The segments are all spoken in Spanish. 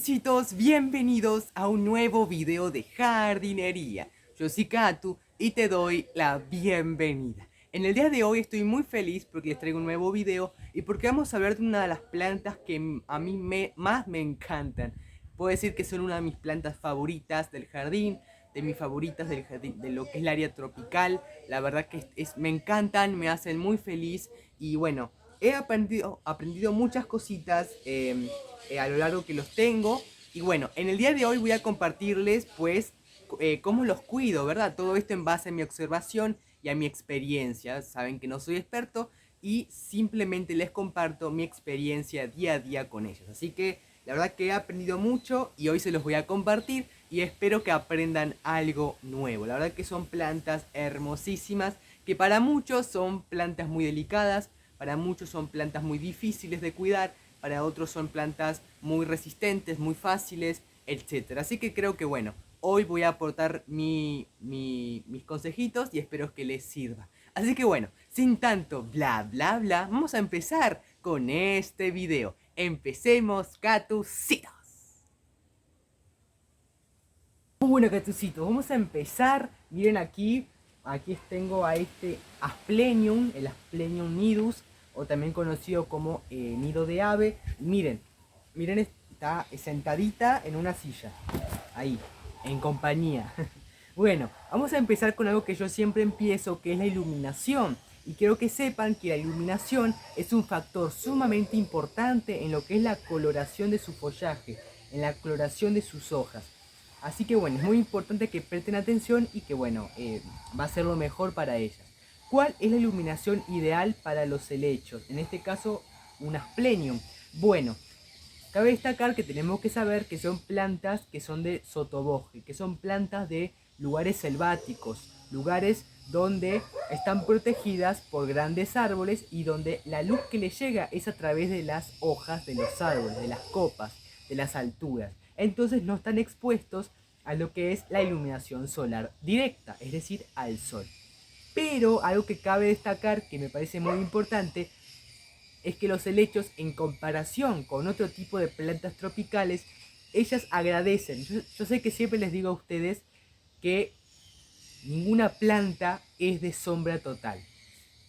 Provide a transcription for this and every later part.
Catucitos, bienvenidos a un nuevo video de jardinería. Yo soy Catu y te doy la bienvenida. En el día de hoy estoy muy feliz porque les traigo un nuevo video y porque vamos a hablar de una de las plantas que a mí más me encantan. Puedo decir que son una de mis plantas favoritas del jardín, de mis favoritas del jardín, de lo que es el área tropical. La verdad que me encantan, me hacen muy feliz y bueno, he aprendido muchas cositas a lo largo que los tengo. Y bueno, en el día de hoy voy a compartirles pues cómo los cuido, ¿verdad? Todo esto en base a mi observación y a mi experiencia. Saben que no soy experto y simplemente les comparto mi experiencia día a día con ellos. Así que la verdad que he aprendido mucho y hoy se los voy a compartir y espero que aprendan algo nuevo. La verdad que son plantas hermosísimas que para muchos son plantas muy delicadas, para muchos son plantas muy difíciles de cuidar, para otros son plantas muy resistentes, muy fáciles, etc. Así que creo que bueno, hoy voy a aportar mis consejitos y espero que les sirva. Así que bueno, sin tanto bla bla bla, vamos a empezar con este video. Empecemos, catucitos. Bueno, catucitos, vamos a empezar. Miren aquí, tengo a este Asplenium, el Asplenium nidus, o también conocido como nido de ave. Miren, está sentadita en una silla, ahí, en compañía. Bueno, vamos a empezar con algo que yo siempre empiezo, que es la iluminación. Y quiero que sepan que la iluminación es un factor sumamente importante en lo que es la coloración de su follaje, en la coloración de sus hojas. Así que bueno, es muy importante que presten atención y que bueno, va a ser lo mejor para ellas. ¿Cuál es la iluminación ideal para los helechos? En este caso, un asplenium. Bueno, cabe destacar que tenemos que saber que son plantas que son de sotobosque, que son plantas de lugares selváticos, lugares donde están protegidas por grandes árboles y donde la luz que les llega es a través de las hojas de los árboles, de las copas, de las alturas. Entonces no están expuestos a lo que es la iluminación solar directa, es decir, al sol. Pero algo que cabe destacar, que me parece muy importante, es que los helechos, en comparación con otro tipo de plantas tropicales, ellas agradecen. Yo sé que siempre les digo a ustedes que ninguna planta es de sombra total.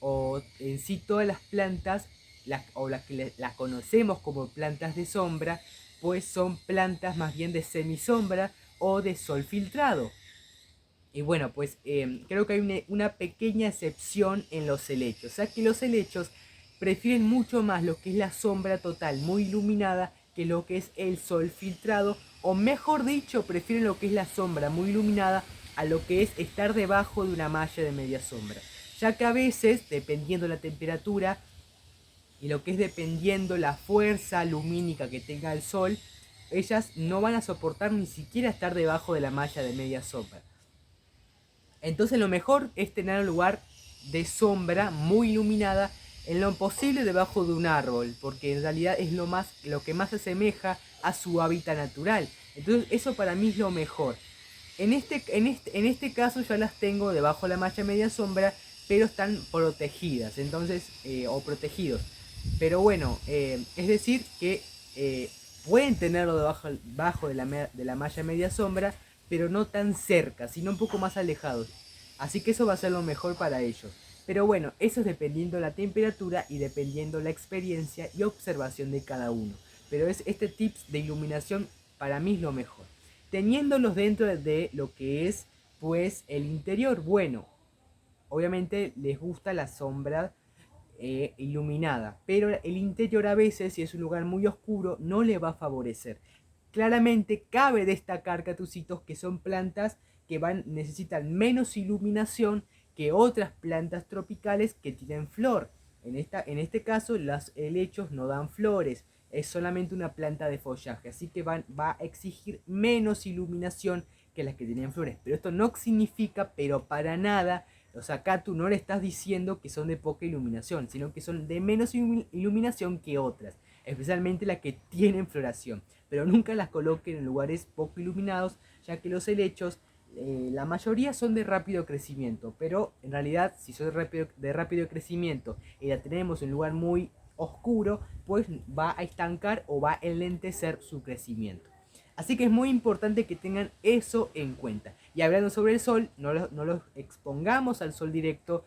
O en sí todas las plantas, las que las conocemos como plantas de sombra, pues son plantas más bien de semisombra o de sol filtrado. Y bueno, pues creo que hay una pequeña excepción en los helechos. O sea que los helechos prefieren mucho más lo que es la sombra total, muy iluminada, que lo que es el sol filtrado. O mejor dicho, prefieren lo que es la sombra muy iluminada a lo que es estar debajo de una malla de media sombra. Ya que a veces, dependiendo la temperatura y lo que es dependiendo la fuerza lumínica que tenga el sol, ellas no van a soportar ni siquiera estar debajo de la malla de media sombra. Entonces lo mejor es tener un lugar de sombra muy iluminada, en lo posible debajo de un árbol, porque en realidad es lo que más se asemeja a su hábitat natural. Entonces eso para mí es lo mejor. En este caso ya las tengo debajo de la malla media sombra, pero están protegidas, entonces, o protegidos. Pero bueno, es decir que pueden tenerlo debajo de la malla media sombra, pero no tan cerca, sino un poco más alejados. Así que eso va a ser lo mejor para ellos. Pero bueno, eso es dependiendo la temperatura y dependiendo la experiencia y observación de cada uno. Pero este tips de iluminación para mí es lo mejor. Teniéndolos dentro de lo que es pues el interior, bueno, obviamente les gusta la sombra iluminada, pero el interior a veces, si es un lugar muy oscuro, no le va a favorecer. Claramente cabe destacar, catucitos, que son plantas que necesitan menos iluminación que otras plantas tropicales que tienen flor. En este caso, los helechos no dan flores, es solamente una planta de follaje, así que va a exigir menos iluminación que las que tienen flores. Pero esto no significa, pero para nada, o sea, acá tú no le estás diciendo que son de poca iluminación, sino que son de menos iluminación que otras, especialmente las que tienen floración. Pero nunca las coloquen en lugares poco iluminados, ya que los helechos, la mayoría son de rápido crecimiento, pero en realidad si son de rápido crecimiento y la tenemos en un lugar muy oscuro, pues va a estancar o va a enlentecer su crecimiento. Así que es muy importante que tengan eso en cuenta. Y hablando sobre el sol, no los expongamos al sol directo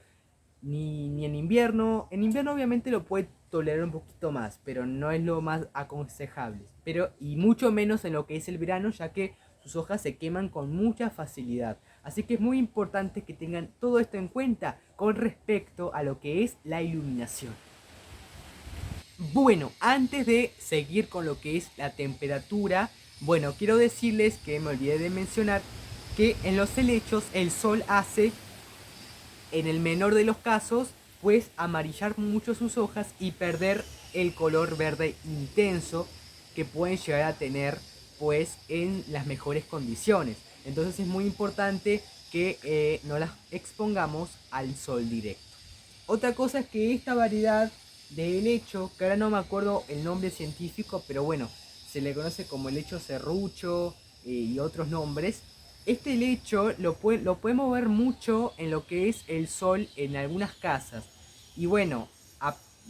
ni en invierno. En invierno obviamente lo puede tolerar un poquito más, pero no es lo más aconsejable. Pero y mucho menos en lo que es el verano, ya que sus hojas se queman con mucha facilidad. Así que es muy importante que tengan todo esto en cuenta con respecto a lo que es la iluminación. Bueno, antes de seguir con lo que es la temperatura, bueno, quiero decirles que me olvidé de mencionar que en los helechos el sol hace, en el menor de los casos, pues amarillar mucho sus hojas y perder el color verde intenso que pueden llegar a tener pues en las mejores condiciones. Entonces es muy importante que no las expongamos al sol directo. Otra cosa es que esta variedad de helecho, que ahora no me acuerdo el nombre científico, pero bueno, se le conoce como helecho serrucho y otros nombres. Este helecho lo podemos ver mucho en lo que es el sol en algunas casas. Y bueno,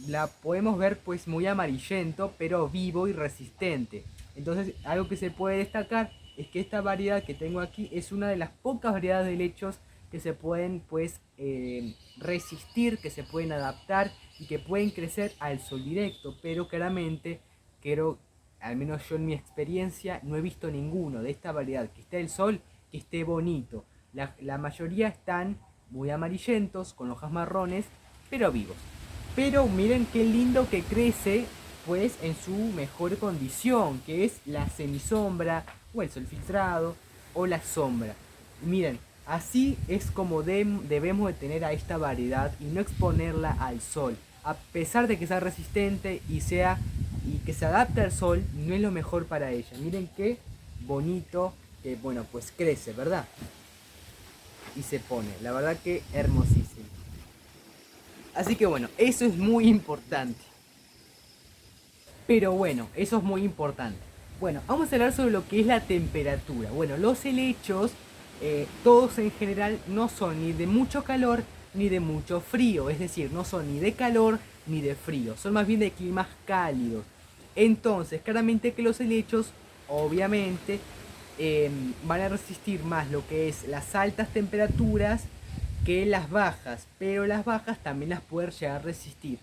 la podemos ver pues muy amarillento, pero vivo y resistente. Entonces algo que se puede destacar es que esta variedad que tengo aquí es una de las pocas variedades de helechos que se pueden pues resistir, que se pueden adaptar y que pueden crecer al sol directo, pero claramente quiero, al menos yo en mi experiencia, no he visto ninguno de esta variedad que esté el sol que esté bonito. La mayoría están muy amarillentos, con hojas marrones, pero vivos. Pero miren qué lindo que crece pues en su mejor condición, que es la semisombra o el sol filtrado o la sombra. Miren, así es como debemos de tener a esta variedad y no exponerla al sol. A pesar de que sea resistente y que se adapte al sol, no es lo mejor para ella. Miren qué bonito que bueno, pues crece, ¿verdad? Y se pone, la verdad que hermosísimo. Así que bueno, eso es muy importante. Pero bueno, eso es muy importante. Bueno, vamos a hablar sobre lo que es la temperatura. Bueno, los helechos, todos en general, no son ni de mucho calor ni de mucho frío. Es decir, no son ni de calor ni de frío. Son más bien de climas cálidos. Entonces, claramente que los helechos, obviamente, van a resistir más lo que es las altas temperaturas que las bajas. Pero las bajas también las pueden llegar a resistir,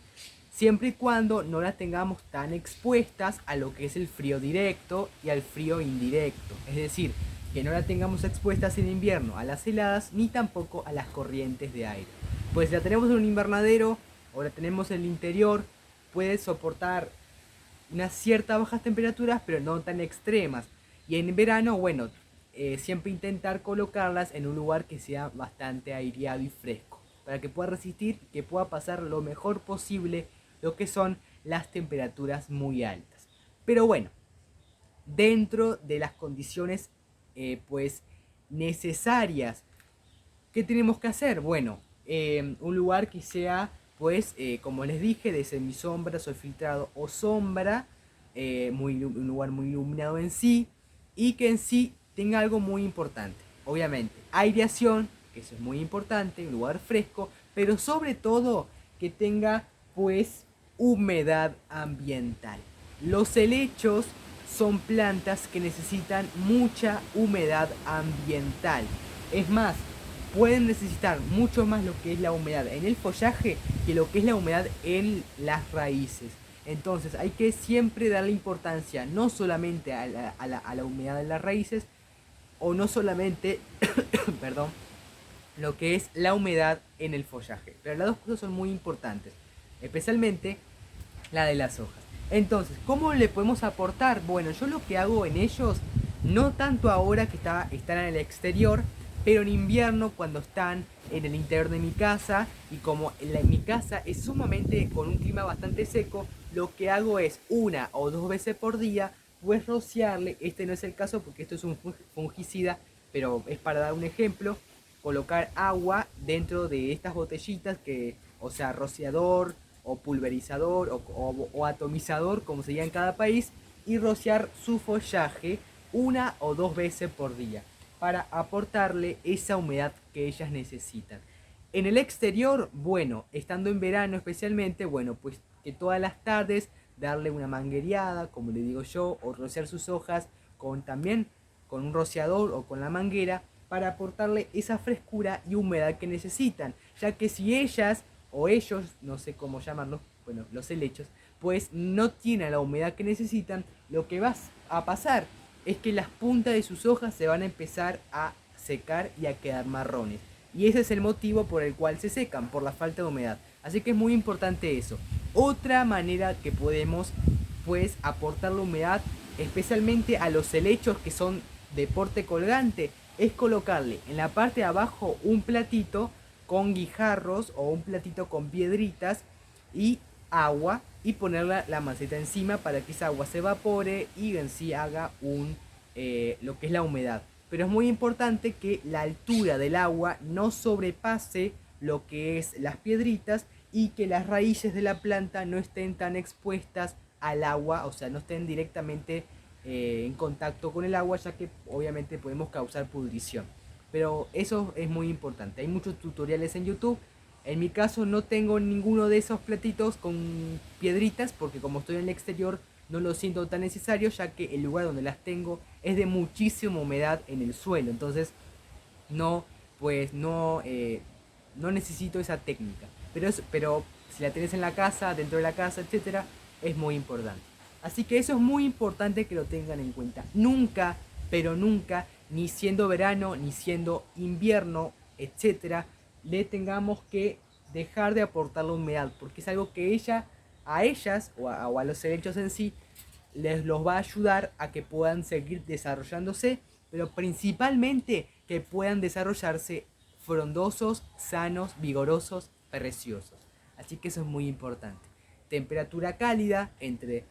siempre y cuando no las tengamos tan expuestas a lo que es el frío directo y al frío indirecto. Es decir, que no las tengamos expuestas en invierno a las heladas ni tampoco a las corrientes de aire. Pues si la tenemos en un invernadero o la tenemos en el interior, puede soportar unas ciertas bajas temperaturas, pero no tan extremas. Y en verano, bueno, siempre intentar colocarlas en un lugar que sea bastante aireado y fresco, para que pueda resistir, que pueda pasar lo mejor posible lo que son las temperaturas muy altas. Pero bueno, dentro de las condiciones pues necesarias, ¿qué tenemos que hacer? Bueno, un lugar que sea pues como les dije, de semisombra, sol filtrado o sombra, un lugar muy iluminado en sí, y que en sí tenga algo muy importante, obviamente aireación, que eso es muy importante, un lugar fresco, pero sobre todo que tenga pues humedad ambiental. Los helechos son plantas que necesitan mucha humedad ambiental. Es más, pueden necesitar mucho más lo que es la humedad en el follaje que lo que es la humedad en las raíces. Entonces hay que siempre darle importancia no solamente a la humedad en las raíces, o no solamente, perdón, lo que es la humedad en el follaje. Pero las dos cosas son muy importantes, especialmente la de las hojas. Entonces, ¿cómo le podemos aportar? Bueno, yo lo que hago en ellos, no tanto ahora que están en el exterior, pero en invierno cuando están en el interior de mi casa, y como mi casa es sumamente con un clima bastante seco, lo que hago es una o dos veces por día pues rociarle. Este no es el caso porque esto es un fungicida, pero es para dar un ejemplo, colocar agua dentro de estas botellitas que, o sea, rociador o pulverizador o atomizador, como se llama en cada país, y rociar su follaje una o dos veces por día para aportarle esa humedad que ellas necesitan. En el exterior, bueno, estando en verano especialmente, bueno, pues que todas las tardes darle una manguereada, como le digo yo, o rociar sus hojas también con un rociador o con la manguera para aportarle esa frescura y humedad que necesitan, ya que si ellas o ellos, no sé cómo llamarlos, bueno, los helechos, pues no tienen la humedad que necesitan, lo que va a pasar es que las puntas de sus hojas se van a empezar a secar y a quedar marrones. Y ese es el motivo por el cual se secan, por la falta de humedad. Así que es muy importante eso. Otra manera que podemos pues aportar la humedad, especialmente a los helechos que son de porte colgante, es colocarle en la parte de abajo un platito con guijarros o un platito con piedritas y agua y poner la maceta encima para que esa agua se evapore y en sí haga lo que es la humedad. Pero es muy importante que la altura del agua no sobrepase lo que es las piedritas y que las raíces de la planta no estén tan expuestas al agua, o sea, no estén directamente en contacto con el agua, ya que obviamente podemos causar pudrición. Pero eso es muy importante. Hay muchos tutoriales en YouTube. En mi caso no tengo ninguno de esos platitos con piedritas porque como estoy en el exterior no lo siento tan necesario, ya que el lugar donde las tengo es de muchísima humedad en el suelo. Entonces no, pues no necesito esa técnica. Pero si la tenés en la casa, dentro de la casa, etcétera, es muy importante. Así que eso es muy importante que lo tengan en cuenta. Nunca, pero nunca, ni siendo verano, ni siendo invierno, etcétera, le tengamos que dejar de aportar la humedad, porque es algo que a ellas o a los helechos en sí, les los va a ayudar a que puedan seguir desarrollándose, pero principalmente que puedan desarrollarse frondosos, sanos, vigorosos, preciosos. Así que eso es muy importante. Temperatura cálida entre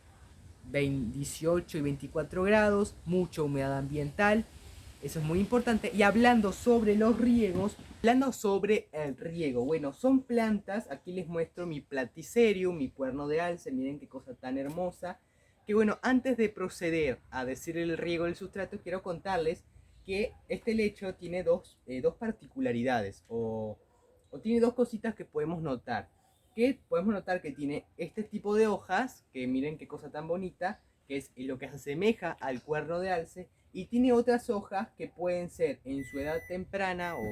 18 y 24 grados, mucha humedad ambiental, eso es muy importante. Y hablando sobre los riegos, hablando sobre el riego, bueno, son plantas, aquí les muestro mi Platycerium, mi cuerno de alce, miren qué cosa tan hermosa. Que bueno, antes de proceder a decir el riego del sustrato, quiero contarles que este lecho tiene dos particularidades, o tiene dos cositas que podemos notar. Que podemos notar que tiene este tipo de hojas, que miren qué cosa tan bonita, que es lo que se asemeja al cuerno de alce, y tiene otras hojas que pueden ser en su edad temprana o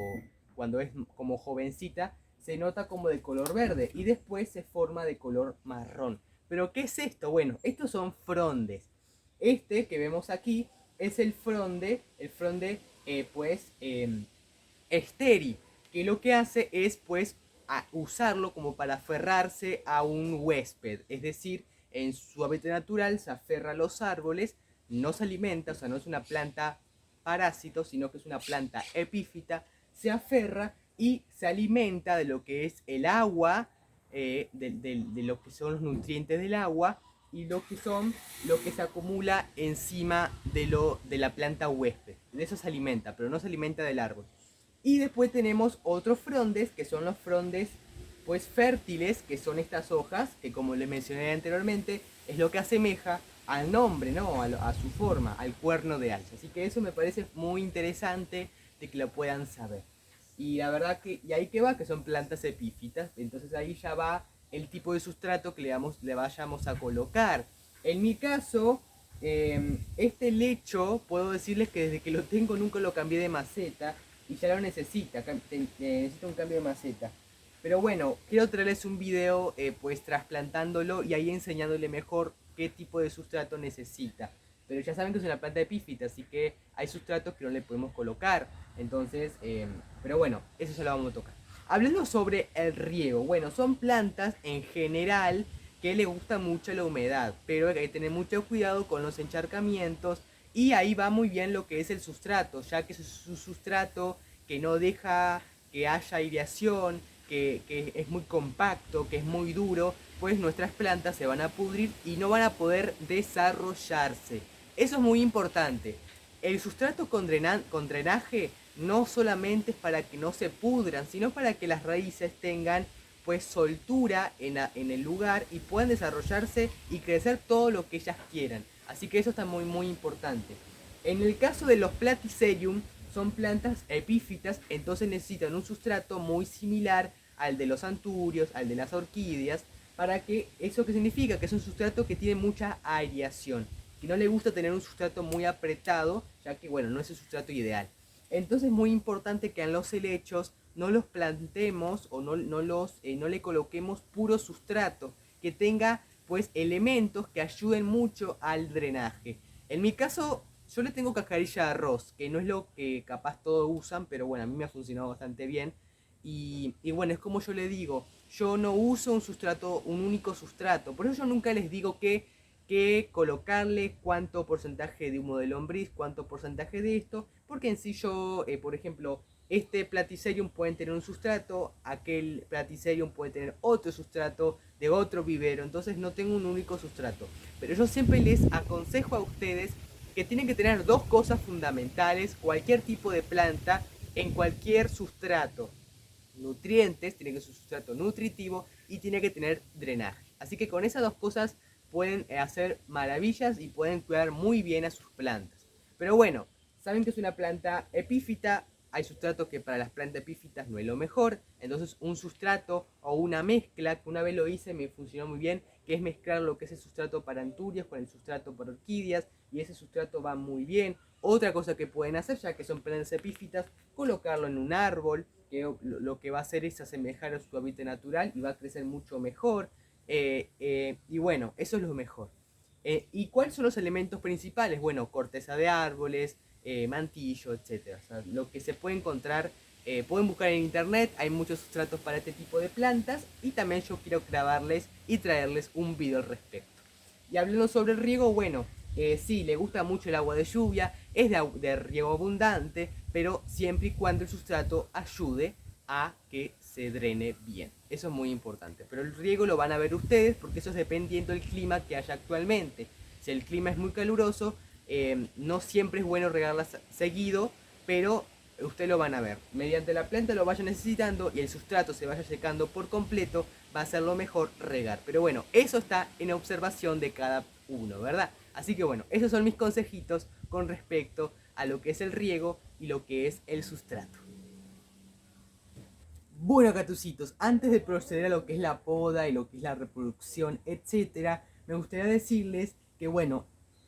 cuando es como jovencita, se nota como de color verde y después se forma de color marrón. ¿Pero qué es esto? Bueno, estos son frondes. Este que vemos aquí es el fronde estéril, que lo que hace es pues usarlo como para aferrarse a un huésped, es decir, en su hábitat natural se aferra a los árboles, no se alimenta, o sea, no es una planta parásito, sino que es una planta epífita, se aferra y se alimenta de lo que es el agua, de lo que son los nutrientes del agua y lo que se acumula encima de la planta huésped. De eso se alimenta, pero no se alimenta del árbol. Y después tenemos otros frondes, que son los frondes pues fértiles, que son estas hojas, que como les mencioné anteriormente, es lo que asemeja al nombre, ¿no? A su forma, al cuerno de alce. Así que eso me parece muy interesante de que lo puedan saber. Y la verdad que, y ahí que va, que son plantas epífitas, entonces ahí ya va el tipo de sustrato que le vayamos a colocar. En mi caso, este lecho, puedo decirles que desde que lo tengo nunca lo cambié de maceta, y ya lo necesita un cambio de maceta. Pero bueno, quiero traerles un video pues trasplantándolo y ahí enseñándole mejor qué tipo de sustrato necesita. Pero ya saben que es una planta epífita, así que hay sustratos que no le podemos colocar. Entonces, pero bueno, eso se lo vamos a tocar. Hablando sobre el riego, bueno, son plantas en general que le gusta mucho la humedad, pero hay que tener mucho cuidado con los encharcamientos y ahí va muy bien lo que es el sustrato, ya que es un sustrato que no deja que haya aireación, que es muy compacto, que es muy duro, pues nuestras plantas se van a pudrir y no van a poder desarrollarse. Eso es muy importante. El sustrato con drenaje no solamente es para que no se pudran, sino para que las raíces tengan pues soltura en el lugar y puedan desarrollarse y crecer todo lo que ellas quieran. Así que eso está muy muy importante. En el caso de los Platycerium, son plantas epífitas, entonces necesitan un sustrato muy similar al de los anturios, al de las orquídeas, para que, ¿eso qué significa? Que es un sustrato que tiene mucha aireación. que no le gusta tener un sustrato muy apretado, ya que bueno, no es el sustrato ideal. Entonces es muy importante que en los helechos no los plantemos o no le coloquemos puro sustrato, que tenga pues elementos que ayuden mucho al drenaje. En mi caso, yo le tengo cascarilla de arroz, que no es lo que capaz todos usan, pero bueno, a mí me ha funcionado bastante bien. Y bueno, es como yo le digo, yo no uso un sustrato, un único sustrato, por eso yo nunca les digo que colocarle cuánto porcentaje de humo de lombriz, cuánto porcentaje de esto, porque en sí yo, por ejemplo, este Platycerium puede tener un sustrato, aquel Platycerium puede tener otro sustrato de otro vivero, entonces no tengo un único sustrato. Pero yo siempre les aconsejo a ustedes que tienen que tener dos cosas fundamentales, cualquier tipo de planta, en cualquier sustrato. Nutrientes, tiene que ser un sustrato nutritivo y tiene que tener drenaje. Así que con esas dos cosas pueden hacer maravillas y pueden cuidar muy bien a sus plantas. Pero bueno, saben que es una planta epífita, hay sustratos que para las plantas epífitas no es lo mejor, entonces un sustrato o una mezcla, que una vez lo hice, me funcionó muy bien, que es mezclar lo que es el sustrato para anturias con el sustrato para orquídeas, y ese sustrato va muy bien. Otra cosa que pueden hacer, ya que son plantas epífitas, colocarlo en un árbol, que lo que va a hacer es asemejar a su hábitat natural y va a crecer mucho mejor. Y bueno, eso es lo mejor. ¿Y cuáles son los elementos principales? Bueno, corteza de árboles, mantillo, etc. O sea, lo que se puede encontrar, pueden buscar en internet, hay muchos sustratos para este tipo de plantas y también yo quiero grabarles y traerles un video al respecto. Y hablando sobre el riego, bueno, sí, le gusta mucho el agua de lluvia, es de riego abundante, pero siempre y cuando el sustrato ayude a que se drene bien. Eso es muy importante. Pero el riego lo van a ver ustedes porque eso es dependiendo del clima que haya actualmente. Si el clima es muy caluroso, no siempre es bueno regarla seguido, pero ustedes lo van a ver. Mediante la planta lo vaya necesitando y el sustrato se vaya secando por completo, va a ser lo mejor regar. Pero bueno, eso está en observación de cada uno, ¿verdad? Así que bueno, esos son mis consejitos con respecto a lo que es el riego y lo que es el sustrato. Bueno, gatucitos, antes de proceder a lo que es la poda y lo que es la reproducción, etcétera, me gustaría decirles que, bueno,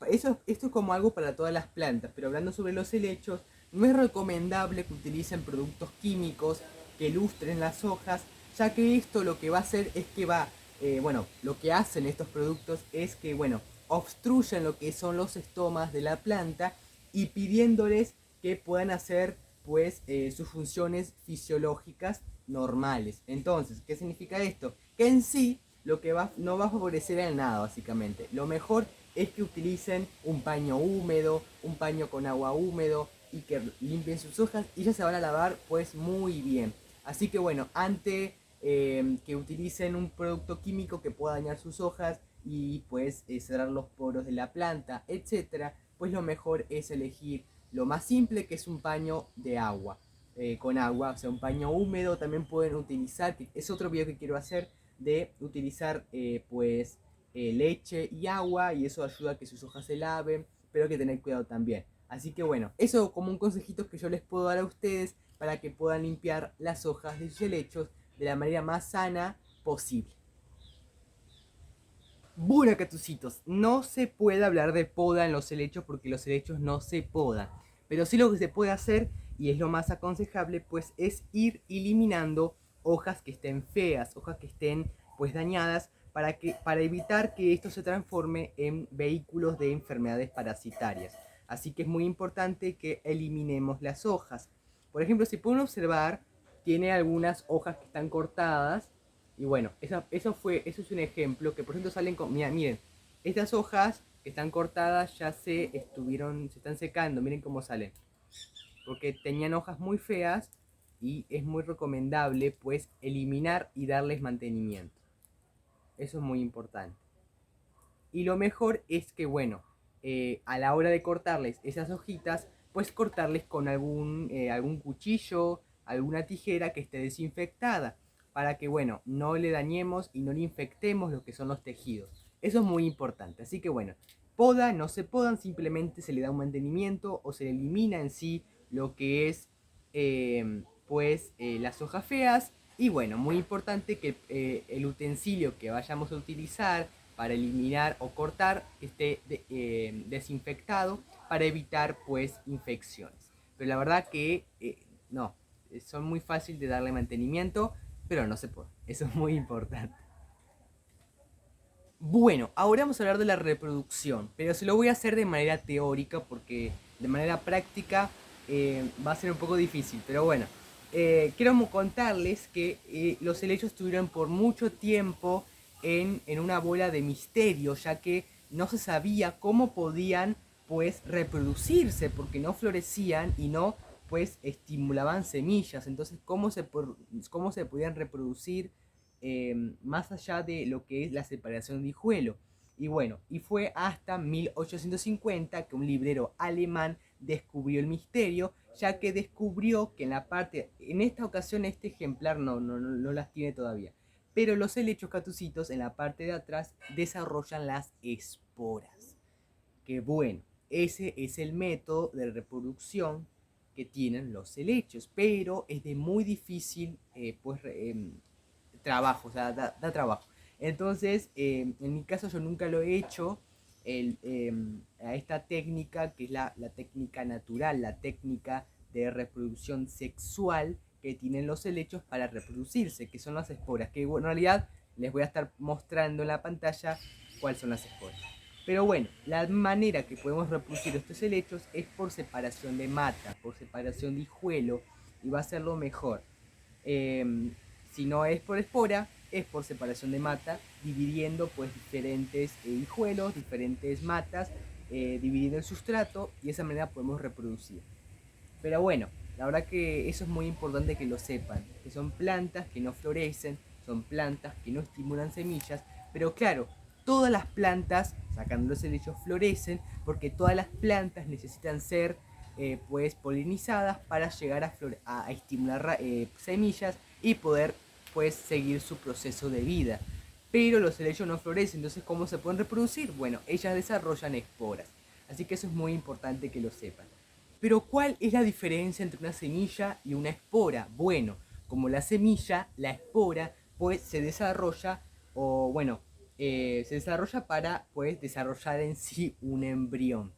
esto es como algo para todas las plantas, pero hablando sobre los helechos, no es recomendable que utilicen productos químicos que lustren las hojas, ya que esto lo que va a hacer es que bueno, lo que hacen estos productos es que, bueno, obstruyen lo que son los estomas de la planta y pidiéndoles que puedan hacer pues sus funciones fisiológicas normales. Entonces, ¿qué significa esto? Que en sí no va a favorecer en nada, básicamente. Lo mejor es que utilicen un paño húmedo, un paño con agua húmedo y que limpien sus hojas y ya se van a lavar pues muy bien. Así que bueno, antes que utilicen un producto químico que pueda dañar sus hojas y pues cerrar los poros de la planta, etcétera, pues lo mejor es elegir lo más simple, que es un paño de agua, con agua, o sea, un paño húmedo. También pueden utilizar, que es otro video que quiero hacer, de utilizar leche y agua, y eso ayuda a que sus hojas se laven, pero hay que tener cuidado también. Así que bueno, eso como un consejito que yo les puedo dar a ustedes para que puedan limpiar las hojas de sus helechos de la manera más sana posible. Bueno, catucitos, no se puede hablar de poda en los helechos porque los helechos no se podan. Pero sí lo que se puede hacer, y es lo más aconsejable, pues es ir eliminando hojas que estén feas, hojas que estén pues dañadas, para evitar que esto se transforme en vehículos de enfermedades parasitarias. Así que es muy importante que eliminemos las hojas. Por ejemplo, si pueden observar, tiene algunas hojas que están cortadas. Y bueno, eso es un ejemplo que por ejemplo salen con, miren, estas hojas que están cortadas ya se están secando, miren cómo salen. Porque tenían hojas muy feas y es muy recomendable pues eliminar y darles mantenimiento. Eso es muy importante. Y lo mejor es que, bueno, a la hora de cortarles esas hojitas, pues cortarles con algún cuchillo, alguna tijera que esté desinfectada, para que, bueno, no le dañemos y no le infectemos lo que son los tejidos. Eso es muy importante. Así que, bueno, no se podan, simplemente se le da un mantenimiento o se elimina en sí lo que es, las hojas feas. Y bueno, muy importante que el utensilio que vayamos a utilizar, para eliminar o cortar, que esté desinfectado para evitar pues infecciones. Pero la verdad que no, son muy fáciles de darle mantenimiento, pero no se puede. Eso es muy importante. Bueno, ahora vamos a hablar de la reproducción, pero se lo voy a hacer de manera teórica porque de manera práctica va a ser un poco difícil. Pero bueno, quiero contarles que los helechos estuvieron por mucho tiempo en una bola de misterio, ya que no se sabía cómo podían pues reproducirse, porque no florecían y no pues estimulaban semillas. Entonces, cómo se podían reproducir más allá de lo que es la separación de hijuelo. Y bueno, y fue hasta 1850 que un librero alemán descubrió el misterio, ya que descubrió que en la parte, en esta ocasión este ejemplar no las tiene todavía, pero los helechos catucitos en la parte de atrás desarrollan las esporas. Que bueno, ese es el método de reproducción que tienen los helechos, pero es de muy difícil trabajo, o sea, da trabajo. Entonces, en mi caso yo nunca lo he hecho a esta técnica, que es la técnica natural, la técnica de reproducción sexual que tienen los helechos para reproducirse, que son las esporas, que en realidad les voy a estar mostrando en la pantalla cuáles son las esporas. Pero bueno, la manera que podemos reproducir estos helechos es por separación de mata, por separación de hijuelo, y va a ser lo mejor. Si no es por espora, es por separación de mata, dividiendo pues diferentes hijuelos, diferentes matas, dividiendo el sustrato, y de esa manera podemos reproducir. Pero bueno, la verdad que eso es muy importante que lo sepan, que son plantas que no florecen, son plantas que no estimulan semillas, pero claro, todas las plantas, sacando los helechos, florecen porque todas las plantas necesitan ser pues polinizadas para llegar a estimular semillas y poder pues seguir su proceso de vida. Pero los helechos no florecen, entonces ¿cómo se pueden reproducir? Bueno, ellas desarrollan esporas, así que eso es muy importante que lo sepan. Pero ¿cuál es la diferencia entre una semilla y una espora? Bueno, como la semilla, la espora pues se desarrolla, o bueno, se desarrolla para pues desarrollar en sí un embrión.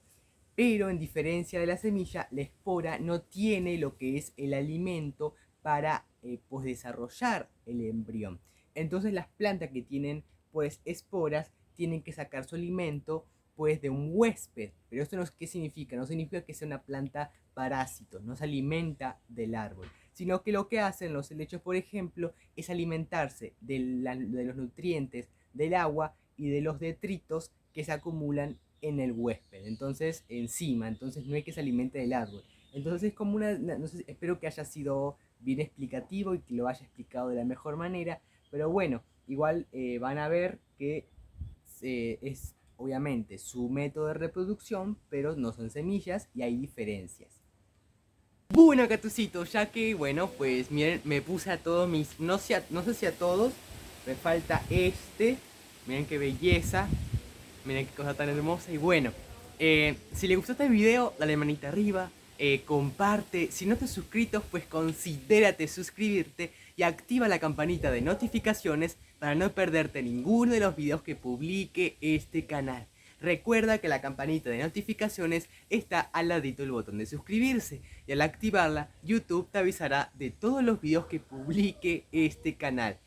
Pero en diferencia de la semilla, la espora no tiene lo que es el alimento para pues desarrollar el embrión. Entonces las plantas que tienen pues esporas tienen que sacar su alimento pues de un huésped. Pero esto no es, ¿qué significa? No significa que sea una planta parásito, no se alimenta del árbol, sino que lo que hacen los helechos, por ejemplo, es alimentarse de los nutrientes del agua y de los detritos que se acumulan en el huésped, entonces encima, entonces no hay que se alimente del árbol. Entonces es como no sé, espero que haya sido bien explicativo y que lo haya explicado de la mejor manera, pero bueno, igual van a ver que es obviamente su método de reproducción, pero no son semillas y hay diferencias. Bueno, catucitos, ya que, bueno, pues miren, me puse a todos mis, no sé si a todos, me falta este, miren qué belleza, miren qué cosa tan hermosa. Y bueno, si les gustó este video, dale manita arriba, comparte. Si no te has suscrito, pues considérate suscribirte y activa la campanita de notificaciones para no perderte ninguno de los videos que publique este canal. Recuerda que la campanita de notificaciones está al ladito del botón de suscribirse, y al activarla, YouTube te avisará de todos los videos que publique este canal.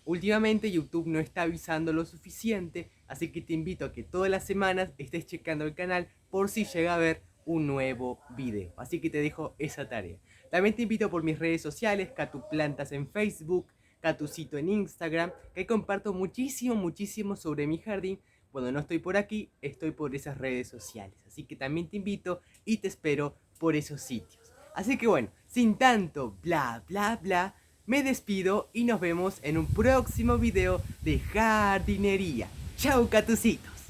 Últimamente YouTube no está avisando lo suficiente, así que te invito a que todas las semanas estés checando el canal por si llega a haber un nuevo video. Así que te dejo esa tarea. También te invito por mis redes sociales, Catuplantas en Facebook, Catucito en Instagram, que comparto muchísimo sobre mi jardín. Cuando no estoy por aquí, estoy por esas redes sociales. Así que también te invito y te espero por esos sitios. Así que bueno, sin tanto bla bla bla, me despido y nos vemos en un próximo video de jardinería. ¡Chao, catucitos!